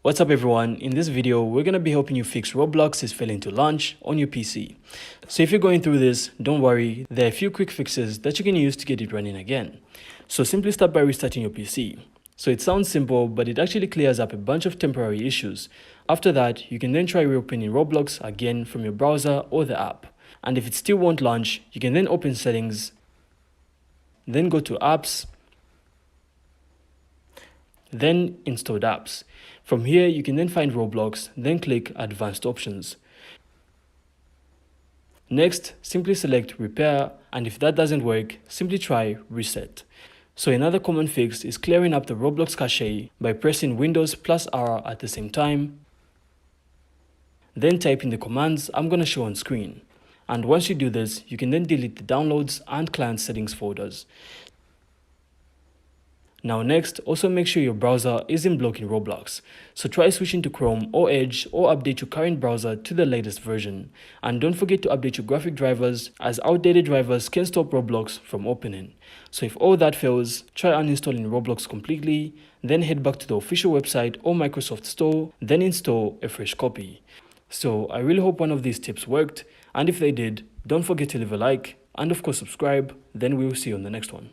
What's up everyone, in this video we're going to be helping you fix Roblox is failing to launch on your PC. So if you're going through this, don't worry, there are a few quick fixes that you can use to get it running again. So simply start by restarting your PC. So it sounds simple, but it actually clears up a bunch of temporary issues. After that, you can then try reopening Roblox again from your browser or the app. And if it still won't launch, you can then open settings, then go to apps, then installed apps. From here, you can then find Roblox, then click advanced options. Next, simply select repair, and if that doesn't work, simply try reset. So another common fix is clearing up the Roblox cache by pressing Windows plus R at the same time, then type in the commands I'm going to show on screen. And once you do this, you can then delete the downloads and client settings folders. Now next, also make sure your browser isn't blocking Roblox. So try switching to Chrome or Edge or update your current browser to the latest version. And don't forget to update your graphic drivers, as outdated drivers can stop Roblox from opening. So if all that fails, try uninstalling Roblox completely, then head back to the official website or Microsoft Store, then install a fresh copy. So I really hope one of these tips worked, and if they did, don't forget to leave a like and of course subscribe. Then we will see you on the next one.